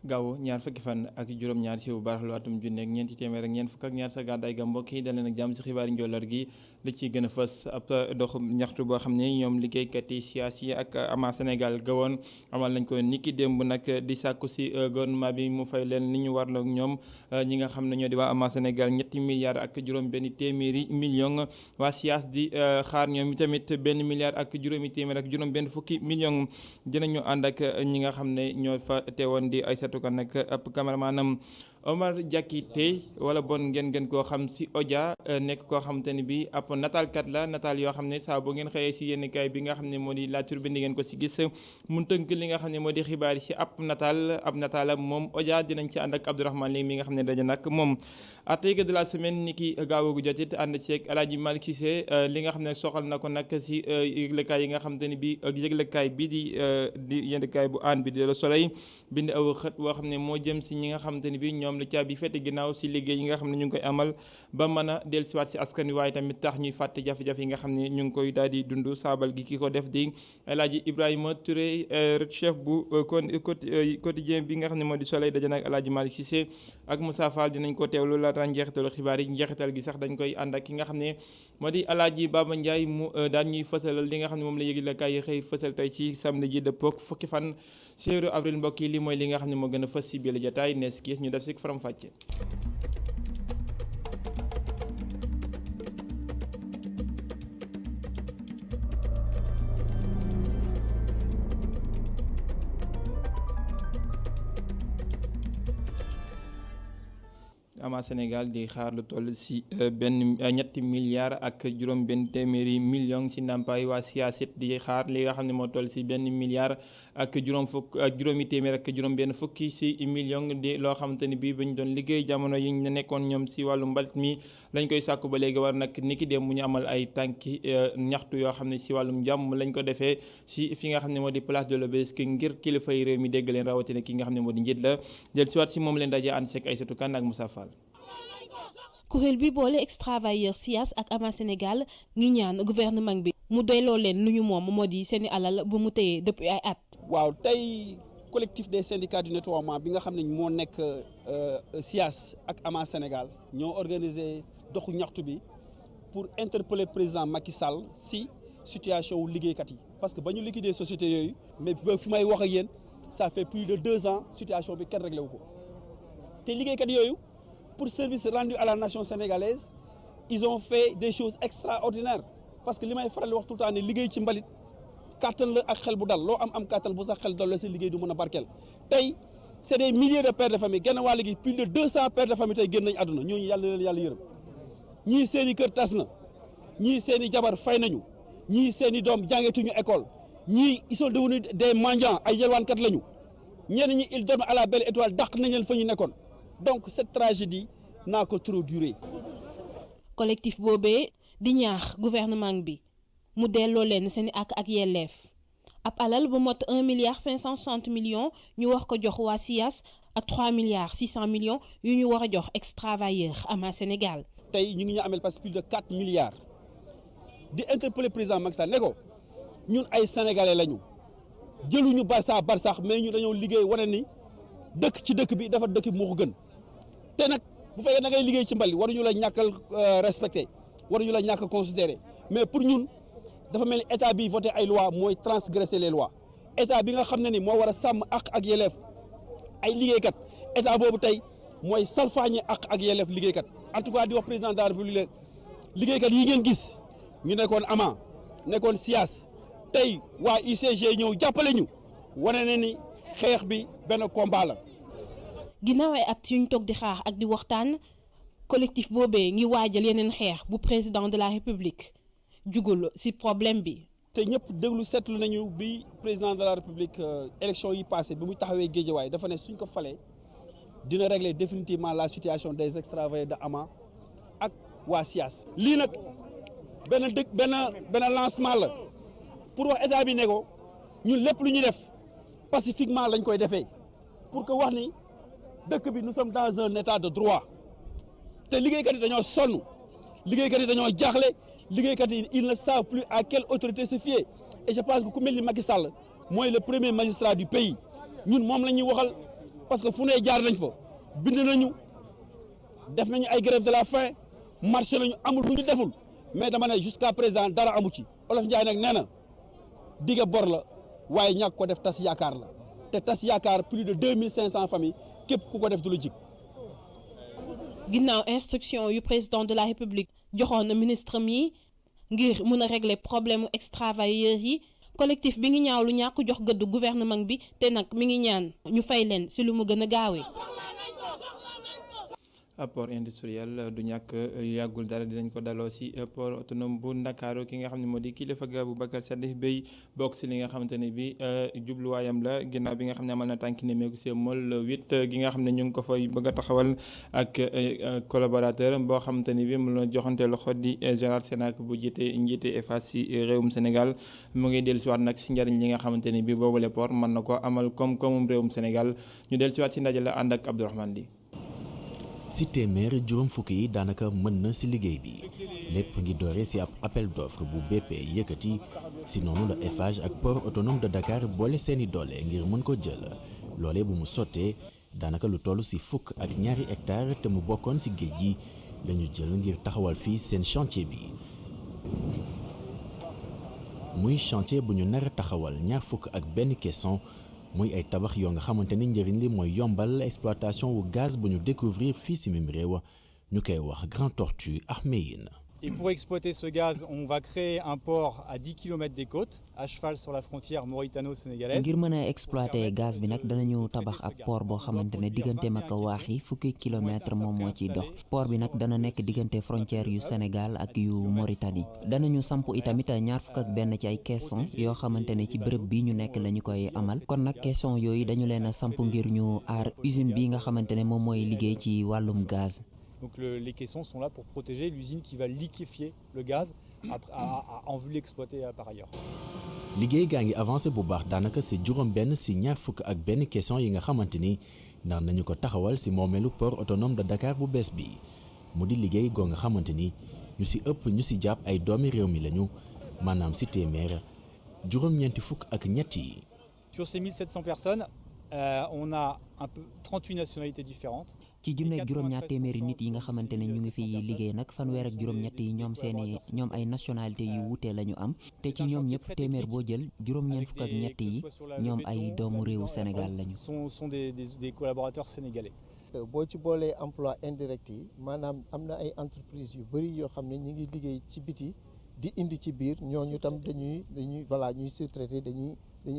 gaaw ñaar fukki fan ak juróom-ñaar ci bu baraxlu atum junne ak ñeenti téeméer ak ñeent fukk ak ñaar sa gàddaay ga mbokk yi dal leen ak jàmm ci xibaari njolloor gi li ci gën a fës ab dox ñaxtu boo xam ne ñoom liggéeykat yi siyaas yi ak ama Sénégal gawoon amal nañ ko niki démb nag di sàkku ci gouvernement bi mu fay leen li ñu warloo ak ñoom ñi nga xam ne ñoo di waa ama Sénégal ñetti milliards ak juróom benn téeméeri million waa siyaas di xaar ñoom tamit benn milliard ak juróomi téeméer ak juróom benn fukki million dinañu ànd ak ñi nga xam ne ñoo fa teewoon di Aïssatou Kan nag ab cameramanam Omar Diakité wala bon ngeen gën koo xam ci Odia nekk koo xamante ni bi ab nataalkat la nataal yoo xam ne saa boo ngeen xëyee ci yenn kaay bi nga xam ne moo di La Tribune di ngeen ko ci gis mun tënk li nga xam ne moo di xibaar yi ci ab nataalam moom Odia dinañ ci ànd ak Abdourahmane Ly mi nga xam ne daje nag moom article de la semaine ni ki gaawagu jotit ànd ci ak Alaaji Malick Cissé li nga xam ne soxal na ko nag ci yëglekaay yi nga xamante ni bi ak yëglekaay bi di yëglekaay bu aan bi di Le Soleil bind aw xët woo xam ne moo jëm ci ñi nga xamante ni bi ñoom la caabi fete ginnaaw ci liggéey yi nga xam ne ñu ngi koy amal ba mën a dellusiwaat ci askan wi waaye tamit tax ñuy fàtte jafe-jafe yi nga xam ne ñu ngi koy daal di dund saabal gi ki ko def di El Hadji Ibrahima Touré chef bu quotidien bi nga xam ne moo di Soleil daje nag El Hadji Malick Cissé ak Moussa Fall dinañ ko teewlu laata njeexitalu xibaar yi njeexital gi sax dañ koy ànd ak ki nga xam ne moo di El Hadji Baba Ndiaye mu daan ñuy fësalal li nga xam ne moom la yëglekaay yi xëy fësal tey ci samedi ji dëppook fukki fan ci weeru avril mbokk yi li mooy li nga xam ne moo gën a fës ci biir jotaay nees kiis ñu def ci faram fàcce. ama Sénégal di xaar lu toll ci ñetti milliards ak juróom benn téeméeri million ci ndàmpaay waa siyaasit di xaar li nga xam ne moo toll ci benn milliard ak juróomi téeméer ak juróom benn fukki ci million di loo xamante ni bii ba ñu doon liggéey jamono yi ñu nekkoon ñoom ci wàllu mbalit mi lañ koy sàkku ba léegi war nag niki dem mu ñu amal ay tànki ñaxtu yoo xam ne ci wàllum jàmm lañ ko defee ci fi nga xam ne moo di place de l'Obélisque ngir kilifa yi réew mi dégg leen rawatina ki nga xam ne moo di njiit la jël ci waat ci moom leen dajee ànd seeg Aïssatou Kane ak Moussa Fall. kuréel bi boole ex-travailleurs SIAS ak ama Sénégal ngi ñaan gouvernement bi mu doyloo leen lu ñu moom moo di seeni alal bu mu téyee depuis ay at. waaw tey collectif des syndicats du nettoiement bi nga xam ne moo nekk SIAS ak ama Sénégal ñoo organisé doxu ñaxtu bi pour interpeller président Macky Sall si situation wu liggéeykat yi parce que ba ñu liquider société yooyu mais ba fi may wax ak yéen ça fait plus de 2 ans situation bi kenn réglé wu ko te liggéeykat yooyu. Pour service rendu à la nation sénégalaise ils ont fait des choses extraordinaires parce que li may faral di wax tout le temps ne liggéey ci mbalit kàttan la ak xel bu dal loo am kàttan bu sax xel dal la si liggéey du mën a barkeel tey c'est des milliers de pères de famille genn wàll gi plus de 200 pères de famille tey génn nañ àdduna ñooñu yàlla leen yàlla yërëm ñii seen i kër tas na ñii seen i jabar fay nañu ñii seen i doom jàngetuñu école ñii ils sont devenus des mendiants ay yelwaankat lañu ñenn ñi ils dorment à la belle étoile dàq nañ leen fa ñu nekkoon. Donc cette tragédie n'a que trop duré. collectif boobee di ñaax gouvernement bi mu delloo leen seeni ak yelleef ab alal bu mot 1 milliard 560 millions ñu wax ko jox waa SIAS ak 3 milliards 600 millions yu ñu war a jox ex-travailleurs ama Sénégal. tey ñu ngi ñu amel parce que plus de 4 milliards di interpeller président Macky Sall ne ko ñun ay sénégalais lañu jëluñu barsax mais ñu dañoo liggéey wane ni dëkk ci dëkk bi dafa dëkk bi moo ko gën. te nag bu fekkee da ngay liggéey ci mbali waruñu la ñàkkal respecté waruñu la ñàkk considéré mais pour ñun dafa mel ni état bi voté ay loi mooy transgresser les lois état bi nga xam ne ni moo war a sàmm ak yelleef ay liggéeykat état boobu tey mooy salfaañe ak yelleef liggéeykat en tout cas di wax président de la république liggéeykat yi ngeen gis ñu nekkoon ama nekkoon SIAS tey waa UCG ñëw jàppale ñu wane na ni xeex bi benn combat la. ginnaaw ay at yuñ toog di xaar ak di waxtaan collectif boobee ngi waajal yeneen xeex bu président de la république jugul ci problème bi. te ñëpp déglu seetlu nañu bi président de la république élection yi passé bi mu taxawee Guédiawaye dafa ne suñ ko falee dina régler définitivement la situation des ex-travailleurs de ama ak waa SIAS. lii nag benn lancement la pour wax état bi ne ko ñun lépp lu ñu def pacifiquement lañ koy defee pour que wax ni dëkk bi nous sommes dans un état de droit te liggéeykat yi dañoo sonn liggéeykat yi dañoo jaaxle liggéeykat yi ils ne savent plus à quelle autorité se fier et je pense que ku mel ni Macky Sall mooy le premier magistrat du pays ñun moom la ñuy waxal parce que fu ne jaar nañ fa bind nañu def nañu ay grève de la faim marché nañu amul lu ñu deful mais dama ne jusqu'à présent dara amu ci Olof Ndiaye nag nee na dige bor la waaye ñàkk ko def tas yaakaar la te tas yaakaar plus de 2500 familles képp ku ko def du la jig. ginnaaw instruction yu président de la république joxoon na ministre mi ngir mën a régler problème mu ex-travailleurs yi collectif bi ngi ñaaw lu ñàkk jox gëdd gouvernement bi te nag mi ngi ñaan ñu fay leen ci lu mu gën a gaawee. port industriel du ñàkk yàggul dara dinañ ko daloo ci port autonome bu Ndakaaru ki nga xam ne moo di kilifa ga Boubacar Sadikh Bèye bokk ci li nga xamante ne bi jubluwaayam la ginnaaw bi nga xam ne amal na tànki nemeeku ci mool 8 gi nga xam ne ñu ngi ko fay bëgg a taxawal ak collaborateur boo xamante ni bi mu la joxante loxo di Gérard Sénac bu njiite EFAS ci réewum Sénégal mu ngi dellu ci waat nag ci njariñ li nga xamante ni bi boobule port mën na ko amal koom-koomum réewum Sénégal ñu dellu ci waat ci ndaje la ànd ak Abdourahmane Di. ci téeméer juróom fukk yi daanaka mën na ci liggéey bi lépp ngi doore ci ab appel d'offre bu BP yëkkati ci noonu la Eiffage ak port autonome de Dakar boole seeni doole ngir mën ko jël loole bu mu sottee daanaka lu toll ci fukk ak ñaari hectare te mu bokkoon ci géej gi lañu jël ngir taxawal fii seen chantier bi muy chantier bu ñu nar a taxawal ñaar fukk ak benn caisson muy ay tabax yoo nga xamante ni njëriñ li mooy yombal exploitation wu gaz bu ñu découvrir fii ci mim réew ñu koy wax Grand Tortue ak Méyine. Et pour exploiter ce gaz, on va créer un port à 10 km des côtes, à cheval sur la frontière mauritano-sénégalaise. ngir mën a exploiter gaz bi nag danañu tabax ab port boo xamante ne digganteem ak waax yi fukki kilomètre moom moo ciy dox port bi nag dana nekk diggante frontière yu Sénégal ak yu Mauritanie danañu samp itamit ñaar fukk ak benn ci ay caisson yoo xamante ne ci bërëb bi ñu nekk la ñu koy amal kon nag caisson yooyu dañu leen a samp ngir ñu aar usine bi nga xamante ne moom mooy liggéey ci wàllum gaz. Donc les caissons sont là pour protéger l'usine qui va liquéfier le gaz en vue de l'exploiter par ailleurs. liggéey gaa ngi avancé bu baax daanaka ci juróom benn ci ñaar fukk ak benn caisson yi nga xamante ni nar nañu ko taxawal ci moomeelu port autonome de Dakar bu bees bi mu di liggéey goo nga xamante ni ñu ci ëpp ñu ci jàpp ay doomi réew mi lañu maanaam ci téeméer juróom-ñeenti fukk ak ñett yi. Sur ces 1700 personnes, on a un peu 38 nationalités différentes. ci junne ak juróom-ñaar téeméeri nit yi nga xamante ne ñu ngi fi liggéey nag fanweer ak juróom-ñett yi ñoom ay nationalité yu wuute la ñu am te ci ñoom ñëpp téeméer boo jël juróom-ñeent fukk ak ñett yi ñoom ay doomu réewu Sénégal lañu. sont des collaborateurs sénégalais. boo ci boolee emploi indirect yi maanaam am na ay entreprises yu bëri yoo xam ne ñu ngi liggéey ci biti di indi ci biir ñooñu tam dañuy voilà ñuy sous-traité dañuy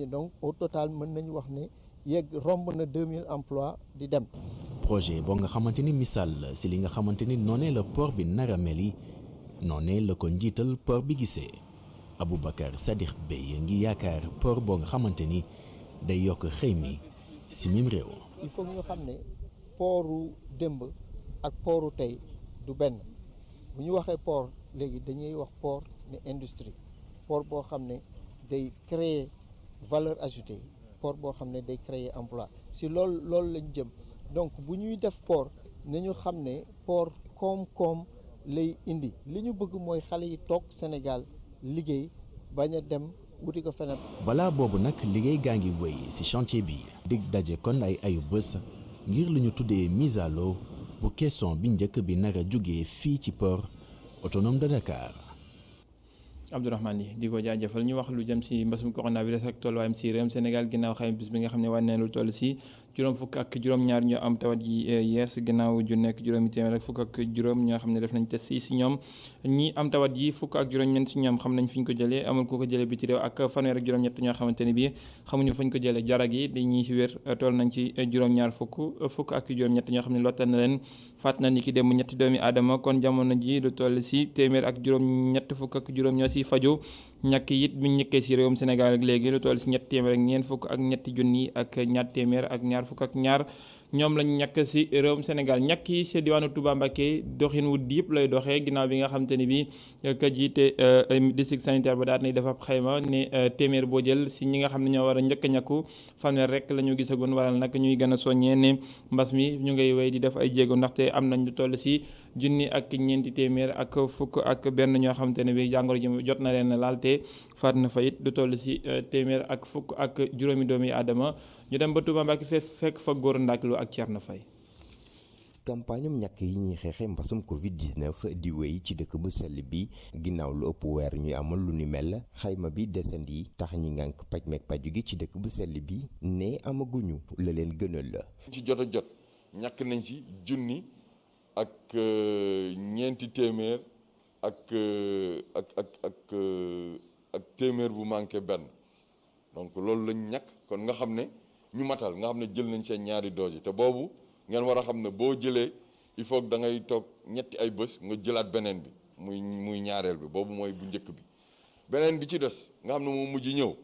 donc au total mën nañu wax ne yegg romb na 2000 emplois di dem. projet boo nga xamante ni misaal la ci li nga xamante ni noonee la port bi nar a mel yi noonee la ko njiital port bi gisee Aboubacar Sadikh Bèye ngi yaakaar port boo nga xamante ni day yokk xëy mi ci mim réew. il faut ñu xam ne portu démb ak portu tey du benn bu ñu waxee port léegi dañuy wax port ne industrie port boo xam ne day créer valeur ajoutée port boo xam ne day créer emploi ci loolu lañ jëm. donc bu ñuy def port nañu xam ne port koom-koom lay indi li ñu bëgg mooy xale yi toog Sénégal liggéey bañ a dem wuti ko feneen. balaa boobu nag liggéey gaa ngi wéy ci chantier bi dig daje kon ay ayu bés ngir lu ñu tuddee mise à l'eau bu caisson bi njëkk bi nar a jógee fii ci port autonome de Dakar. Abdourahmane yi di ko jaajëfal ñu wax lu jëm ci mbasum coronavirus ak tolluwaayam ci réewum Sénégal ginnaaw xayma bis bi nga xam ne wàññi lu toll ci juróom fukk ak juróom-ñaar ñoo am tawat yi yees ginnaaw ju nekk juróomi téeméer ak fukk ak juróom ñoo xam ne def nañ test yi ci ñoom ñi am tawat yi fukk ak juróom-ñeent ci ñoom xam nañ fi ñu ko jëlee amul ku ko jëlee biti réew ak fanweer ak juróom-ñett ñoo xamante ne bii xamuñu fu ñu ko jëlee jarag yi di ñi ci wér toll nañ ci juróom-ñaar fukk ak juróom-ñett ñoo xam ne lottal na leen faat na ni ki dem ñetti doomi aadama kon jamono ji lu toll ci téeméer ak juróom-ñett fukk ak juróom ñoo ci faju ñàkk it bi ñu ñëkkee si réewum Sénégal ak léegi lu toll si ñetti téeméer ak ñeent fukk ak ñetti junni ak ñaar téeméer ak ñaar fukk ak ñaar ñoom lañ ñàkk si réewum Sénégal ñàkk yi si diwaanu Touba Mbacké doxin wu diip lay doxee ginnaaw bi nga xam te ni bi ka jiite district sanitaire ba daal nay dafa xayma ne téeméer boo jël si ñi nga xam ne ñoo war a njëkk a ñàkku fanweer rek la ñu gisagoon waral nag ñuy gën a soññee ne mbas mi ñu ngay wéy di def ay jéego ndaxte am nañ lu toll si junni ak ñeenti téeméer ak fukk ak benn ñoo xam te ne bi jàngoro ji jot na leen laal te faat na fa it lu toll si téeméer ak fukk ak juróomi doomi aadama ñu dem ba Touba Mbacké fekk fa góor ndaaklu ak Thierno Faye. campagne ñàkk yi ñuy xeexe mbasum Covid-19 di wéy ci dëkk bu sell bi ginnaaw lu ëpp weer ñuy amal lu ni mel xayma bi desandi yi tax ñi ngànk paj meeg paju gi ci dëkk bu sell bi ne amaguñu la leen gënal la. ci jot a jot ñàkk nañ si junni ak ñeenti téeméer ak téeméer bu manqué benn donc loolu lañ ñàkk kon nga xam ne ñu matal nga xam ne jël nañ seen ñaari dose yi te boobu ngeen war a xam ne boo jëlee il faut que da ngay toog ñetti ay bés nga jëlaat beneen bi muy ñaareel bi boobu mooy bu njëkk bi beneen bi ci des nga xam ne moo mujj ñëw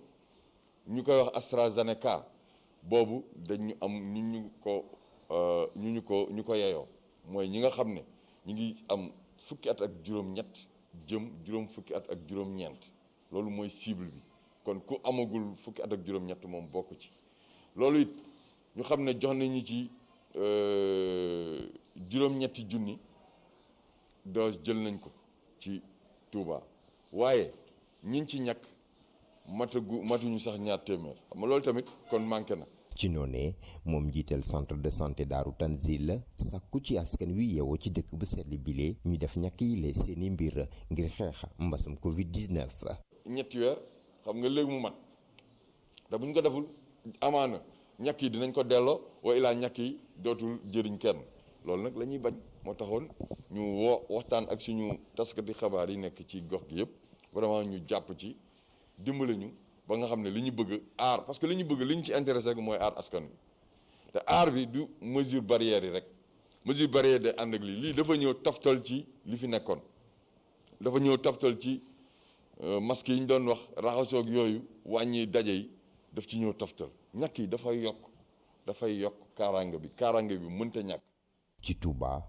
ñu koy wax AstraZeneca boobu dañu am ñu ko yeyoo mooy ñi nga xam ne ñi ngi am fukki at ak juróom-ñett jëm juróom fukki at ak juróom-ñeent loolu mooy cible bi kon ku amagul fukki at ak juróom-ñett moom bokk ci loolu it ñu xam ne jox nañu ci juróom-ñetti junni dose jël nañ ko ci Touba waaye ñiñ ci ñàkk matuñu sax ñaar téeméer xam nga loolu tamit kon manqué na. ci noonee moom njiital centre de santé Daaru Tanzil sàkku ci askan wi yeewoo ci dëkk bu sell bile ñu def ñàkk yi lee seeni mbir ngir xeex mbasum Covid-19. ñetti weer xam nga léegi mu mat da bu ñu ko deful amaana ñàkk yi dinañ ko delloo wa ilaa ñàkk yi dootul jëriñ kenn loolu nag la ñuy bañ moo taxoon ñu waxtaan ak suñu taskati xabaar yi nekk ci gox gi yëpp vraiment ñu jàpp ci dimbale ñu ba nga xam ne li ñu bëgg aar parce que li ñu bëgg li ñu ci intéressé rek mooy aar askan wi te aar bi du mesure barrière yi rek mesure barrière day ànd ak lii dafa ñëw taftal ci li fi nekkoon dafa ñëw taftal ci masque yi ñu doon wax raxasoog yooyu wàññi daje yi daf ci ñëw taftal ñàkk yi dafay yokk kaaraange bi mënta ñàkk. ci Touba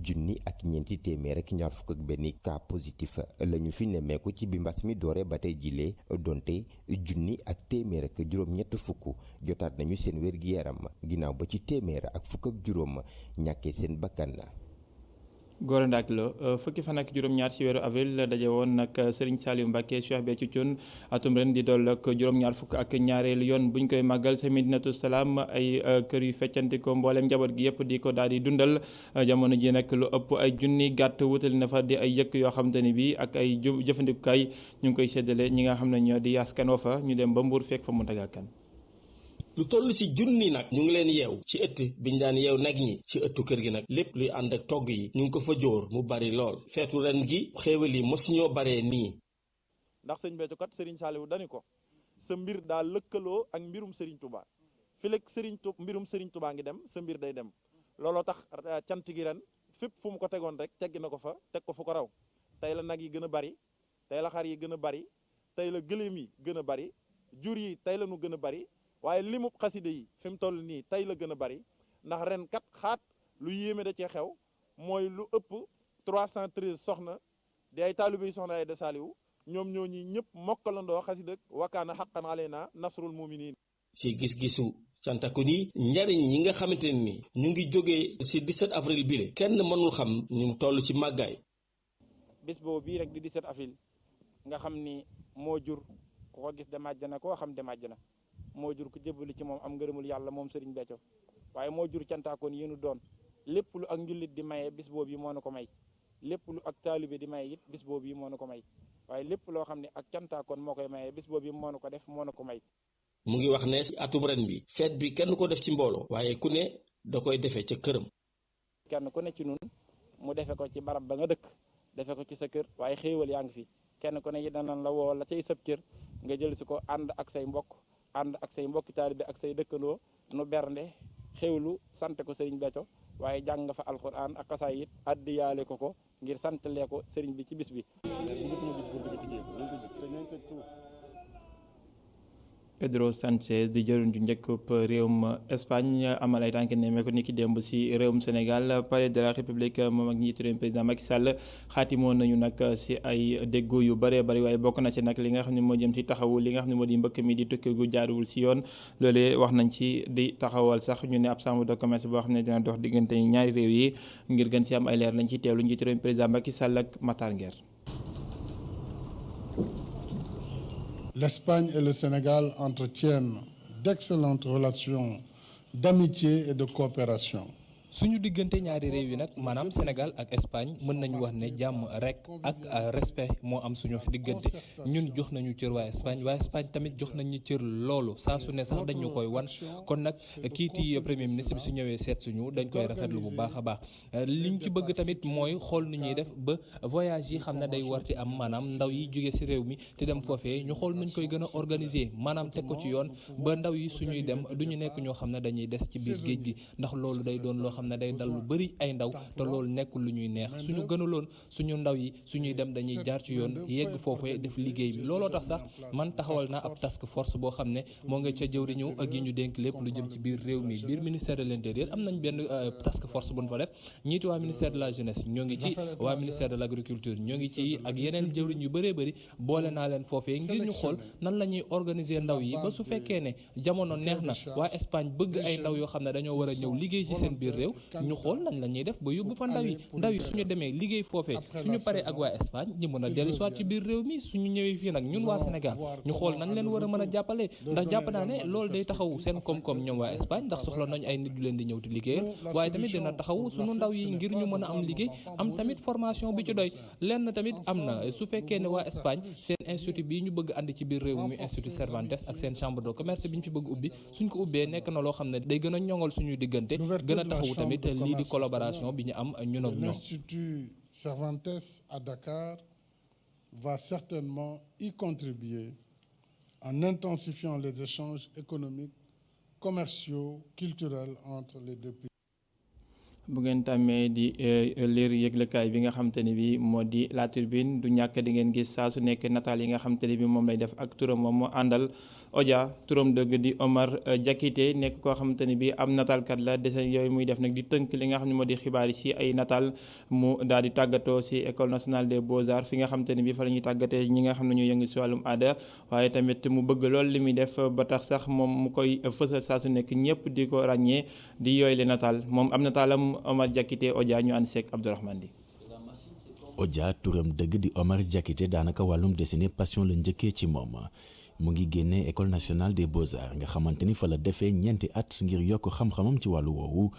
junni ak ñeenti téeméer ak ñaar fukk ak benn cas positif la ñu fi nemmeeku ci bi mbas mi doore ba tey jilee donte junni ak téeméer ak juróom-ñett fukk jotaat nañu seen wér-gi-yaram ginnaaw ba ci téeméer ak fukk ak juróom ñàkkee seen bakkan. Gora Ndack Lo fukki fan ak juróom-ñaar ci weeru avril la daje woon nag Serigne Saliou Mbacké Cheikh Béthio Thioune atum ren di dool ak juróom-ñaar fukk ak ñaareelu yoon buñ koy màggal sa Medinatu Salaam ay kër yu feccante ko mboolem njaboot gi yëpp di ko daal di dundal jamono ji nag lu ëpp ay junni gàtt wutali na fa di ay yëkk yoo xam te ni bi ak ay jëfandikukaay ñu ngi koy séddale ñi nga xam ne ñoo di askan wa fa ñu dem ba Mbuur fekk fa mu dagaakan lu toll ci junni nag ñu ngi leen yeew ci ëtt biñ daan yeew nag ñi ci ëttu kër gi nag lépp luy ànd ak togg yi ñu ngi ko fa jóor mu bari lool feetu ren gi xéewal yi mos ñoo baree nii. ndax sëñ Béthio kat Serigne Saliou dani ko sa mbir daa lëkkaloo ak mbirum Serigne Touba fi lekk mbirum Serigne Touba ngi dem sa mbir day dem looloo tax cant gi ren fépp fu mu ko tegoon rek teggi na ko fa teg ko fu ko raw tey la nag yi gën a bari tey la xar yi gën a bari tey la gëléem yi gën a bari jur yi tey la nu gën a bari waaye limub xaside yi fi mu toll nii tey la gën a bari ndax ren kat xaat lu yéeme da cee xew mooy lu ëpp 313 soxna di ay taalibe yi soxna ay de Saliou ñoom ñoo ñi ñëpp mokkalandoo xasida wakaana xaqan aleyna nasrul muminin ci gis-gisu cantakun yi njariñ ñi nga xamante ne ni ñu ngi jógee ci 17 avril bile kenn mënul xam ni mu toll ci màggaay. bis boobu bii rek di 17 avril nga xam ni moo jur ku ko gis dem àjjana koo xam dem àjjana moo jur ku jébbalu ci moom am ngërëmul yàlla moom Serigne Béthio waaye moo jur cantaakoon yéenu doon lépp lu ak njullit di maye bis boobu yi moo na ko may lépp lu ak taalibe di maye it bis boobu yi moo na ko may waaye lépp loo xam ne ak cantaakoon moo koy maye bis boobu yi moo na ko def moo na ko may. mu ngi wax ne ci atum ren bi fête bi kenn ko def ci mbooloo waaye ku ne da koy defee ca këram. kenn ku ne ci nun mu defe ko ci barab ba nga dëkk defe ko ci sa kër waaye xéewal yaa ngi fi kenn ku ne yi danañ la woo la cay sab kër nga jël si ko ànd ak say mbokk ànd ak say mbokki taalibe ak say dëkkandoo nu bernde xewlu sante ko Serigne Béthio waaye jàng nga fa alxuraan ak xasaayit addiyaale ko ngir santalee ko sëriñ bi ci bis bi. Pedro Sánchez di jëruñ ju njëkkub réewum Espagne amal ay tànk nemmeeku ni ki démb si réewum Sénégal palais de la République moom ak njiitu réew président Macky Sall xaatimoon nañu nag si ay déggoo yu bëree bëri waaye bokk na ci nag li nga xam ne moo jëm si taxawu li nga xam ne moo di mbëkk mi di tukki gu jaaruwul si yoon loolee wax nañ ci di taxawal sax ñu ne ab chambre de commerce boo xam ne dina dox diggante ñaari réew yi ngir gën si am ay leer lañ ci teewlu njiitu réew président Macky Sall ak Matar Nguer. L'Espagne et le Sénégal entretiennent d'excellentes relations d'amitié et de coopération. suñu diggante ñaari réew yi nag maanaam Sénégal ak Espagne mën nañu wax ne jàmm rek ak respect moo am suñu diggante ñun jox nañu cër waa Espagne tamit jox nañu cër loolu saa su ne sax dañu koy wan kon nag kiiti premier ministre bi su ñëwee seet suñu dañ koy rafetlu bu baax a baax liñ ci bëgg tamit mooy xool nu ñuy def ba voyage yi xam ne day warti am maanaam ndaw yi jóge ci réew mi te dem foofee ñu xool nuñ koy gën a organiser maanaam teg ko ci yoon ba ndaw yi suñuy dem duñu nekk ñoo xam ne dañuy des ci biir géej gi ndax loolu day doon loo xam ne day dal lu bëri ay ndaw te loolu nekkul lu ñuy neex suñu gënaloon suñu ndaw yi suñuy dem dañuy jaar ci yoon yegg foofee def liggéey bi looloo tax sax man taxawal naa ab task force boo xam ne moo nga ca jëwriñu ak yi ñu dénk lépp lu jëm ci biir réew mi biir ministère de l'intérieur am nañ benn task force bu ñu fa def ñiiti waa ministère de la jeunesse ñoo ngi ci waa ministère de l'agriculture ñoo ngi ci ak yeneen jëwriñ yu bëree bëri boole naa leen foofee ngir ñu xool nan la ñuy organiser ndaw yi ba su fekkee ne jamono neex na waa Espagne bëgg ay ndaw yoo xam ne dañoo war a ñëw liggéey ci seen biir réew ñu xool nañ la ñuy def ba yóbbu fa ndaw yi suñu demee liggéey foofee suñu paree ak waa Espagne ñu mën a dellu soit ci biir réew mi suñu ñëwee fii nag ñun waa Sénégal ñu xool nañ leen war a mën a jàppale ndax jàpp naa ne loolu day taxaw seen koom-koom ñoom waa Espagne ndax soxla nañ ay nit yu leen di ñëw di liggéeyal waaye tamit dina taxaw suñu ndaw yi ngir ñu mën a am liggéey am tamit formation bi ci doy lenn tamit am na su fekkee ne waa Espagne seen institut bii ñu bëgg andi ci biir réew mi institut Cervantes ak seen chambre de commerce bi ñu fi bëgg ubbi suñ ko ubbee nekk na loo xam ne day gën a ñoŋal suñuy diggante gën a taxawu tamit lii di collaboration bi ñu am ñun ak ñoom. L'Institut Cervantes à Dakar va certainement y contribuer en intensifiant les échanges économiques, commerciaux, culturels entre les deux pays. bu ngeen tàmmee di lire yëglekaay bi nga xamante ne bi moo di La Tribune du ñàkk di ngeen gis saa su nekk nataal yi nga xamante ne bi moom lay def ak turam moom moo àndal Odia turam dëgg di Omar Diakité nekk koo xamante ne bi am nataalkat la dessin yooyu muy def nag di tënk li nga xam ne moo di xibaar yi ci ay nataal mu daal di tàggatoo ci École nationale des beaux-arts fi nga xamante ne bi fa la ñuy tàggatee ñi nga xam ne ñoo yëngu ci wàllum aada waaye tamit mu bëgg lool li muy def ba tax sax moom mu koy fësal saa su nekk ñëpp di ko ràññee di yooyu le nataal moom am nataalam Omar Diakité Odia ñu ànd seeg Abdourahmane Di. Odia turam dëgg di Omar Diakité daanaka wàllum dessiné passion la njëkkee ci moom mu ngi génnee École nationale des beaux-arts nga xamante ni fa la defee ñeenti at ngir yokk xam-xamam ci wàllu woowu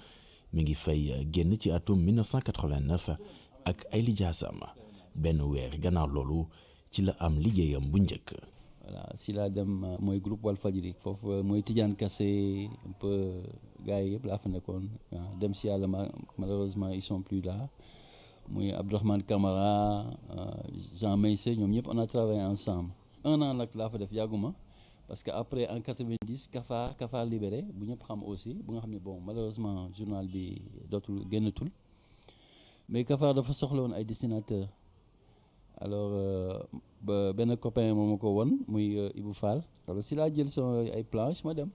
mi ngi fay génn ci atum 1989 ak ay lijaasam benn weer gannaaw loolu ci la am liggéeyam bu njëkk. voilà si laa dem mooy groupe Walfadjri foofu mooy Tidiane Kassé un peu gars yi yëpp laa fa nekkoon dem si yàlla malheureusement ils sont plus là muy Abdourahmane Camara Jean Meïssé ñoom ñëpp on a travaillé ensemble. un an nag laa fa def yàgguma parce que après en 90 Kafa libéré bu ñëpp xam aussi bu nga xam ne bon malheureusement journal bi dootul génnatul mais Kafa dafa soxla woon ay dessinateurs. alors ba benn copain moo ma ko won muy Ibou Fall alors si laa jël son ay planches ma dem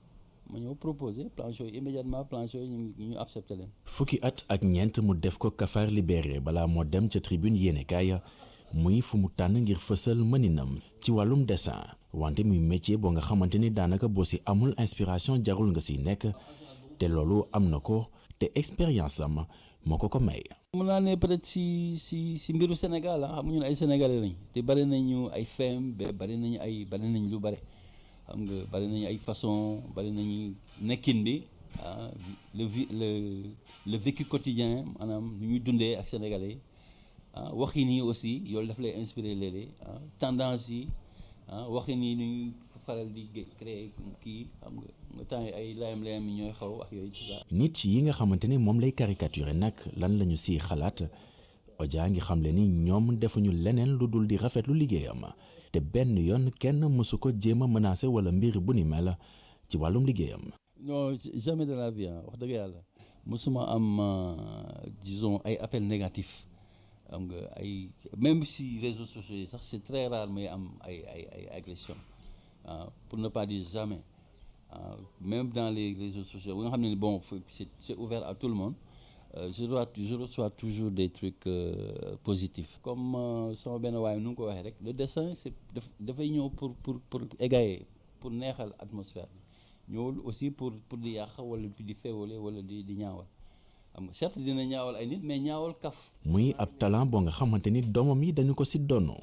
ma ñëw proposé planches yooyu immédiatement planches yooyu ñu accepté leen. fukki at ak ñeent mu def ko Kafa libéré balaa moo dem ca tribune yéenekaay muy fu mu tànn ngir fësal mëninam ci wàllum dessin wante muy métier boo nga xamante ni daanaka boo si amul inspiration jarul nga si nekk te loolu am na ko te expérience am moo ko may. mën naa ne peut-être si mbiru Sénégal xam nga ñun ay sénégalais lañ te bari nañu ay feem bari nañ lu bari xam nga bari nañu ay façon bari nañu nekkin bi le vécu quotidien maanaam lu ñuy dundee ak sénégalais waxin yi aussi yoolu daf lay inspirer léeg-léeg tendance yi waxin yi nu ñuy faral di créer kii xam nga temps ay layam-layam yi ñooy xaw wax yooyu ci ça. nit yi nga xamante ne moom lay caricaturer nag lan lañu si xalaat Odia ngi xamle ni ñoom defuñu leneen lu dul di rafetlu liggéeyam te benn yoon kenn mësu ko jéem a menacé wala mbir bu ni mel ci wàllum liggéeyam. non jamais de la vie wax dëgg yàlla musuma am disons ay appels négatifs xam nga ay même si réseaux sociaux yi sax c'est très rare mais am ay agression pour ne pas dire jamais même dans les réseaux sociaux nga xam ne bon c'est ouvert à tout le monde je reçois toujours des trucs positifs comme sama benn waay nu ngi ko waxee rek le dessin c'est dafay ñëw pour égayer pour neexal atmosphère bi ñëwul aussi pour di yàq wala di féewale wala di ñaawal xam nga certes dina ñaawal ay nit mais ñaawal kaf. muy ab talent boo nga xamante ni doomam yi dañu ko si donno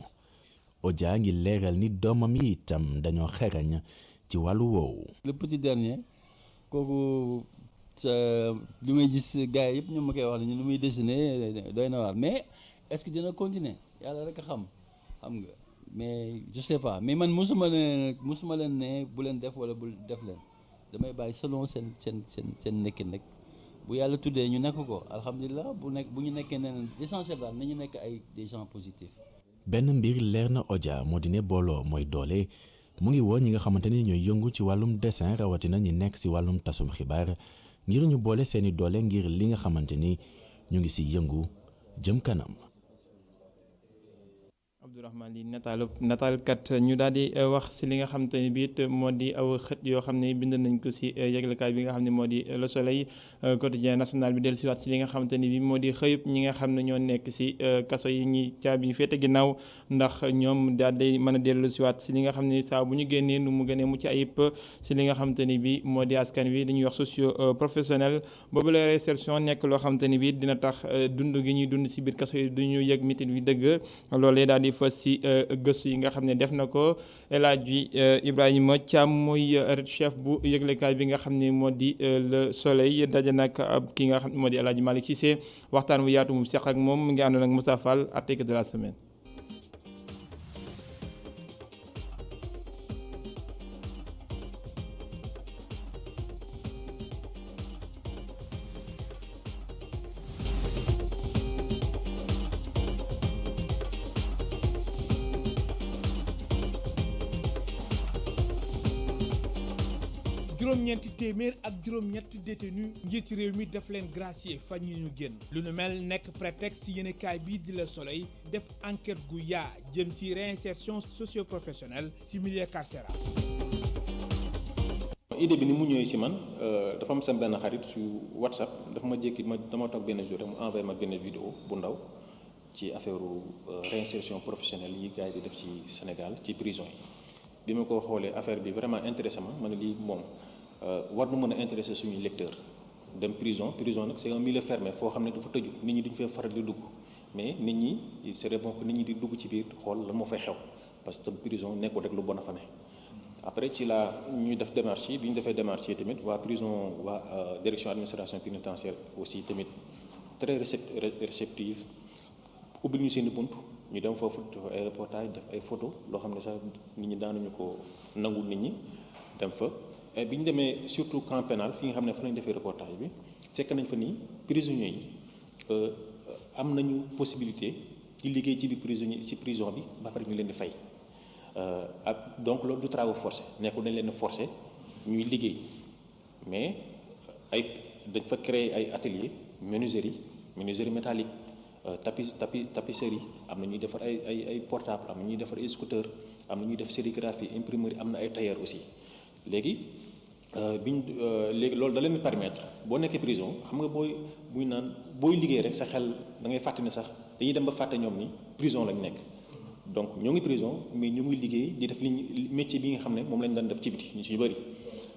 Odia ngi leeral ni doomam yi itam dañoo xerañ ci wàllu woowu. le petit dernier kooku li may gis gars yi yëpp ñu ma koy wax ne ñu muy dessiner doy na waar mais est-ce que dina continuer yàlla rek a xam nga mais je sais pas mais man musuma leen ne bu leen def wala bu def leen damay bàyyi selon seen nekkin rek bu yàlla tuddee ñu nekk ko alhamdulilah bu ñu nekkee neneen l'essentiel daal nañu nekk ay des gens positifs. benn mbir leer na Odia moo di ne booloo mooy doole mu ngi woo ñi nga xamante ni ñooy yëngu ci wàllum dessin rawatina ñi nekk ci wàllum tasum xibaar ngir ñu boole seeni doole ngir li nga xamante ni ñu ngi ci yëngu jëm kanam. Abdourahmane li nataalkat ñu daal di wax si li nga xamante ni biit moo di aw xët yoo xam ne bind nañ ko si yëglekaay bi nga xam ne moo di Le Soleil quotidien national bi dellu si waat si li nga xamante ni bi moo di xëyub ñi nga xam ne ñoo nekk si kaso yi ñi caabi yi féete ginnaaw ndax ñoom daal day mën a dellu si waat si li nga xam ne saa bu ñu génnee nu mu gënee mucc ayib si li nga xamante ni bi moo di askan wi dañuy wax socio professionnel boobu la réinsertion nekk loo xamante ni bi dina tax dund gi ñuy dund si biir kaso yi du ñu yëg mitit wi dëgg loolee daal di fës si gëstu yi nga xam ne def na ko El Hadji Ibrahima Thiam muy chef bu yëglekaay bi nga xam ne moo di Le Soleil daje nag ki nga xam ne moo di El Hadji Malick Cissé waxtaan wu yaatu mu seq ak moom mu ngi àndoon ak Moussa Fall article de la semaine. juróom-ñeenti téeméer ak juróom-ñetti détenu njiiti réew mi daf leen gracier fan yi ñu génn lu nu mel nekk prétexte ci yéenekaay bii di Le Soleil def enquête gu yaa jëm ci réinsertion socio-professionnelle ci milieu carcéral. idée bi ni mu ñëwee ci man dafa am sama benn xarit su WhatsApp dafa ma jékki dama toog benn jour rek mu envoyé ma benn vidéo bu ndaw ci affaire réinsertion professionnelle yi gars yi di def ci Sénégal ci prison yi bi ma ko xoolee affaire bi vraiment intéressé ma ne lii moom war na mën a intéressé suñuy lecteur dem prison nag c'est un milieu fermé foo xam ne dafa tëju nit ñi duñ fee faral di dugg mais nit ñi il serait bon que nit ñi di dugg ci biir xool lan moo fay xew parce que prison nekkul rek lu bon a fa ne après ci la ñuy def démarche yi bi ñu defee démarche yi tamit waa prison waa direction administration pénitentiaire aussi tamit très réceptive ubbil ñu seeni bunt ñu dem foofu def ay reportage def ay photo loo xam ne sax nit ñi daanuñu ko nangul nit ñi dem fa bi ñu demee surtout camp pénal fi nga xam ne fa lañu defee reportage bi fekk nañ fa ni prisonniers yi am nañu possibilité di liggéey ci biir prison bi ba pare ñu leen di fay ak donc loolu du travail forcé nekkul dañ leen di forcé ñuy liggéey mais dañ fa créer ay atelier menuiserie métallique tapisserie am na ñuy defar ay portable am na ñuy defar ay scooter am na ñuy def sérigraphie imprimerie am na ay tailleur aussi léegi léegi loolu da leen di permettre boo nekkee prison xam nga booy liggéey rek sa xel da ngay fàtte ne sax dañuy dem ba fàtte ñoom ni prison lañ nekk donc ñoo ngi prison mais ñu ngi liggéey di def métier bi nga xam ne moom lañ daan def ci biti ñu ci bëri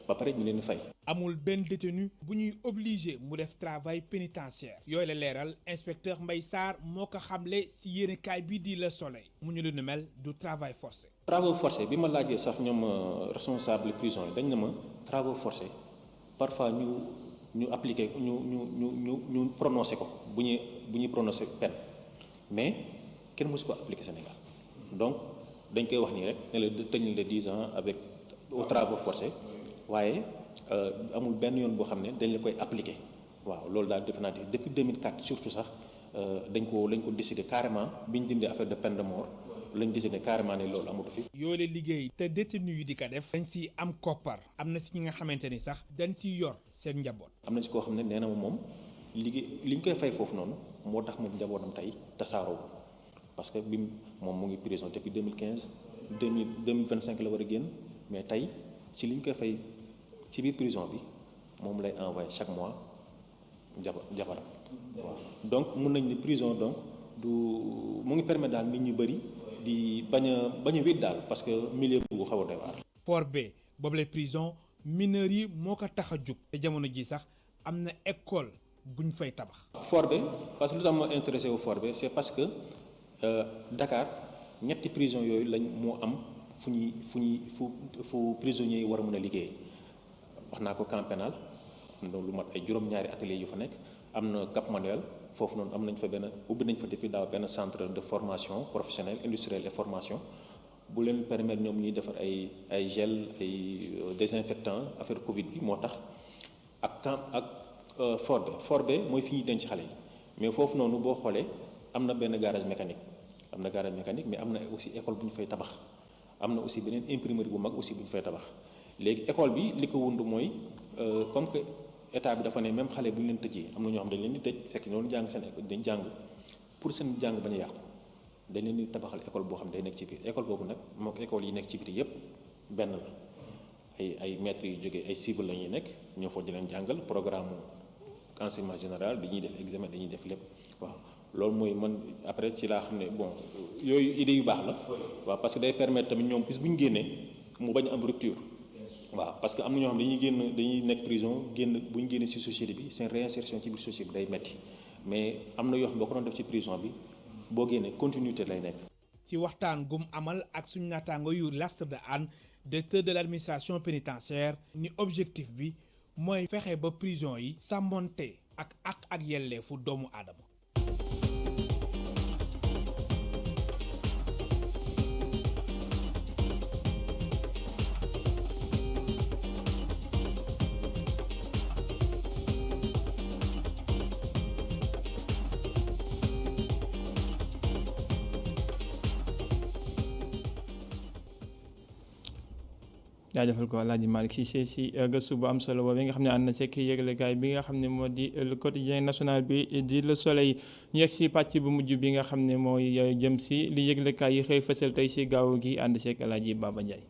ba pare ñu leen di fay. amul benn détenu bu ñuy obligé mu def travail pénitentiaire yooyu la leeral inspecteur Mbaye Sarr moo ko xamle ci yéenekaay bii di Le Soleil mu ñu lu nu mel du travail forcé. travail forcé bi ma laajee sax ñoom responsable prison yi dañ ne ma travail forcé parfois ñu appliqué ñu prononcé ko bu ñuy prononcé peine mais kenn mësu ko appliqué Sénégal donc dañ koy wax nii rek ne la tëj na la 10 ans avec au travail forcé waaye amul benn yoon boo xam ne dañ la koy appliqué waaw loolu daal defe naa ne depuis 2004 surtout sax lañ ko décidé carrément bi ñu dindee affaire de peine de mort lañ décidé carrément ne loolu amatu fi. yoole liggéey te détenu yi di ko def dañ si am koppar am na si ñi nga xamante ni sax dañ si yor seen njaboot. am na si koo xam ne nee na moom liggéey li ñu koy fay foofu noonu moo tax moom njabootam tey tasaaroo parce que bi moom mu ngi prison depuis 2015 2025 la war a génn mais tey ci li ñu koy fay ci biir prison bi moom lay envoyé chaque mois jabaram waaw donc mun nañ ni prison donc du mu ngi permettre daal nit ñu bëri di bañ a wét daal parce que milieu bu xaw a doy waar. Fort B boobule prison mineurs yi moo ko tax a jug te jamono ji sax am na école buñ fay tabax. Fort B parce que lu tax ma intéressé wu Fort B c'est parce que Dakar ñetti prison yooyu lañ moo am fu prisonniers yi war a mën a liggéey wax naa ko camp pénal lu mat ay juróom-ñaari ateliers yu fa nekk am na Cap Manuel foofu noonu am nañ fa ubbi nañ fa depuis daaw benn centre de formation professionnelle industrielle et formation bu leen permettre ñoom ñuy defar ay gel ay désinfectant affaire Covid bi moo tax ak Fort B mooy fi ñuy denc xale yi mais foofu noonu boo xoolee am na benn garage mécanique mais am na aussi école bu ñu fay tabax am na aussi beneen imprimerie bu mag aussi bu ñu fay tabax léegi école bi li ko wund mooy comme que état bi dafa ne même xale bu ñu leen tëjee am na ñoo xam dañ leen di tëj fekk ñoo jàng seen dañ jàng pour seen jàng bañ a yàqu dañ leen di tabaxal école boo xam day nekk ci biir école boobu nag mook école yi nekk ci biir yépp benn la ay maîtres yu jógee ay civil la ñuy nekk ñoo fa di leen jàngal programme enseignement général dañuy def examen dañuy def lépp waaw loolu mooy man après ci laa xam ne bon yooyu idée yu baax la waaw parce que day permettre tamit ñoom bis bu ñu génnee mu bañ am rupture waaw parce que am na ñoo xam dañuy nekk prison bu ñu génnee ci société bi seen réinsertion ci biir société bi day metti mais am na yoo xam boo ko doon def ci prison bi boo génnee continuité lay nekk. ci waxtaan gum amal ak suñu naataango yu Lastre de Hann directeur de l'administration pénitentiaire ni objectif bi mooy fexe ba prison yi sàmmonte ak yelleefu doomu aadama. jaajëfal ko Alaaji Malick Cissé si gëstu bu am solo boobu nga xam ne ànd na ci yëglekaay bi nga xam ne moo di le quotidien national bi di Le Soleil ñu yegg si pàcc bu mujj bi nga xam ne mooy jëm si li yëglekaay yi xëy fësal tey si gaaw gi ànd seeg Alaaji Baba Ndiaye.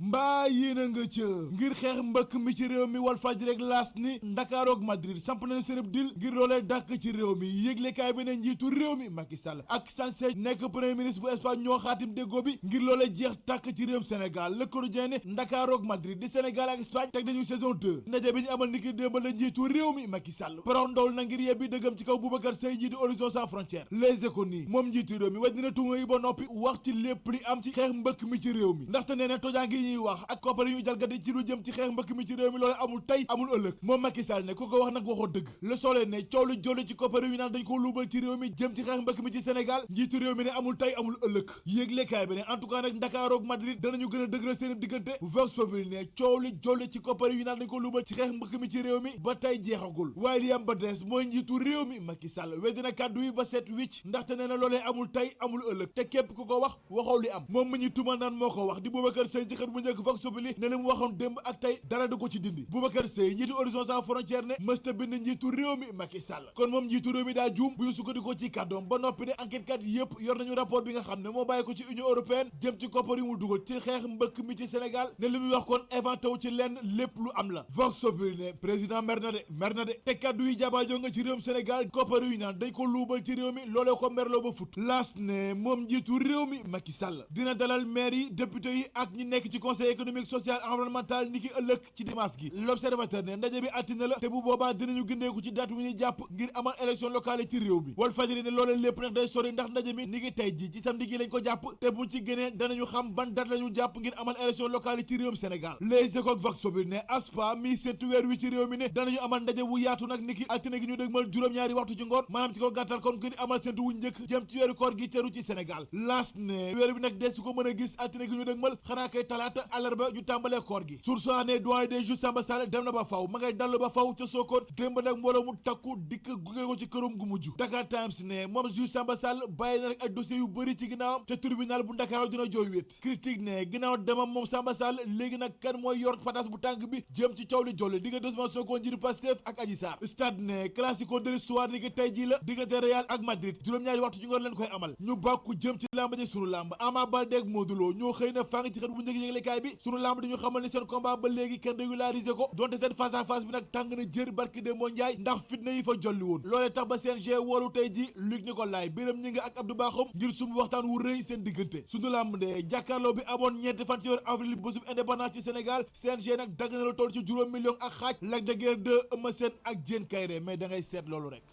mbaa yéen a nga ca ngir xeex mbëkk mi ci réew mi Walfadjri rek laas ni Ndakaaru ak Madrid samp nañu seen dil ngir loolee dàkk ci réew mi yëglekaay bi ne njiitu réew mi Macky Sall ak Sánchez nekk premier ministre bu Espagne ñoo xaatim déggoo bi ngir loolee jeex tàkk ci réew Sénégal Le Quotidien ne Ndakaaru ak Madrid di Sénégal ak Espagne teg nañu saison 2 ndaje bi ñu amal niki démb la njiitu réew mi Macky Sall porox ndol na ngir yebbi dëggam ci kaw Boubacar Seye njiitu Horizon Sans Frontières Les Échos nii moom njiitu réew mi waj dina tunga yi ba noppi wax ci lépp li am ci xeex mbëkk mi ci réew mi ndaxte nee na tojaa ngi ñuy wax ak koppar ñu jalgati ci lu jëm ci xeex mbëkk mi ci réew mi loolu amul tey amul ëllëg moom Macky Sall ne ku ko wax nag waxoo dëgg Le Soleil ne coow lu jolli ci koppar yu naan dañ ko luubal ci réew mi jëm ci xeex mbëkk mi ci Sénégal njiitu réew mi ne amul tey amul ëllëg yéeglekaay bi ne en tout cas nag Ndakaaru ak Madrid danañu gën a dëgëral seen diggante Vox Populi ne coow lu jolli ci koppar yu naan dañ ko luubal ci xeex mbëkk mi ci réew mi ba tey jeexagul waaye li am ba des mooy njiitu réew mi Macky Sall weddina kàddu yi ba set wicc ndaxte nee na loolee amul tey amul ëllëg te képp ku ko wax waxoo li am moom mi ñu tumal naan moo ko wax di Boubacar Seye ci xët bu njëkk Vox Populi ne li mu waxoon démb ak tey dara du ko ci dindi Boubacar Seye njiitu Horizon Sans Frontières ne mësta bind njiitu réew mi Macky Sall kon moom njiitu réew mi daa juum bu ñu sukkandikoo ci kàddoom ba noppi ne enquête kat yëpp yor nañu rapport bi nga xam ne moo bàyyi ko ci Union européenne jëm ci koppar yu mu dugal ci xeex mbëkk mi ci Sénégal ne li muy wax kon inventé wu ci lenn lépp lu am la Vox Populi ne président mer na de te kàddu yi jabaajoo nga ci réewum Sénégal koppar yu naan dañ ko luubal ci réew mi loolee ko merloo ba fut laas ne moom njiitu réew mi Macky Sall dina dalal maire yi député yi ak ñi nekk ci conseil économique social environnemental niki ëllëg ci dimanche gi L'Observateur ne ndaje bi àttina la te bu boobaa dinañu gindeeku ci date wu ñuy jàpp ngir amal élection locale yi ci réew mi Walfadjri ne loolee lépp nag day sori ndax ndaje mi ni ngi tey ji ci samedi gi lañ ko jàpp te buñ ci génnee danañu xam ban date lañu jàpp ngir amal élection locale yi ci réewum Sénégal Les Échos ak Vox Populi ne ASPA mi séntu weer wi ci réew mi ne danañu amal ndaje wu yaatu nag niki altine gi ñu dëgmal juróom-ñaari waxtu ci ngoon maanaam ci ko gàttal kon ngir amal séntu wu njëkk jëm ci weeru koor gi teru ci Sénégal laas ne weer bi nag des su ko mën a gis altine gi ñu dëgmal xanaa kay talaata àllarba ñu tàmbalee koor gi source ne doyen des juges Samba Sall dem na ba faw ma ngay dallu ba faw ca Sokone démb nag mbooloo mu takku dikk gunge ko ci këram gu mujj Dakar Times ne moom juge Samba Sall bàyyi na rek ay dossiers yu bëri ci ginnaawam te tribunal bu Ndakaaru dina jooy wéet critique ne ginnaaw demam moom Samba Sall léegi nag kan mooy yor patas bu tànk bi jëm ci coow li jolli diggante Ousmane Sonko njiitu Pastef ak Adji Sarr stade ne classico de l'histoire ni ki tey jii la diggante Real ak Madrid juróom-ñaari waxtu ñu ngor leen koy amal ñu bàkku jëm ci làmb ji sunu làmb Ama Baldé ak Modou Lo ñoo xëy na fàng ci xët bu njëkk yëglekaay bi sunu làmb di ñu xamal ni seen combat ba léegi kenn régularisé ko donte seen face à face bi nag tàng na jër barki Demba Ndiaye ndax fitna yi fa jolli woon loolee tax ba CNG woolu tey ji Luc Nicolaï Birame Gningue ak Abdou Bakhoum ngir sumb waxtaan wu rëy seen diggante sunu làmb de jàkkaarloo bi amoon ñeenti fan ci weeru avril bésub indépendance ci Sénégal CNG nag dagg na la toll ci juróom million ak xaaj Lac de Guiers 2 Eumeu Sène ak Diène Kaïré mais da ngay seet loolu rek.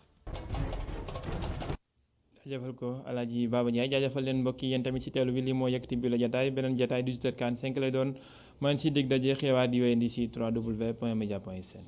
jaajëfal ko Alaaji Baba Ndiaye jaajëfal leen mbokk yi yéen tamit ci teelu bi lii moo yëkkati bi la jataay beneen jataay 18h45 lay doon man si dig daje xewaat di wéyandi si www.media.sn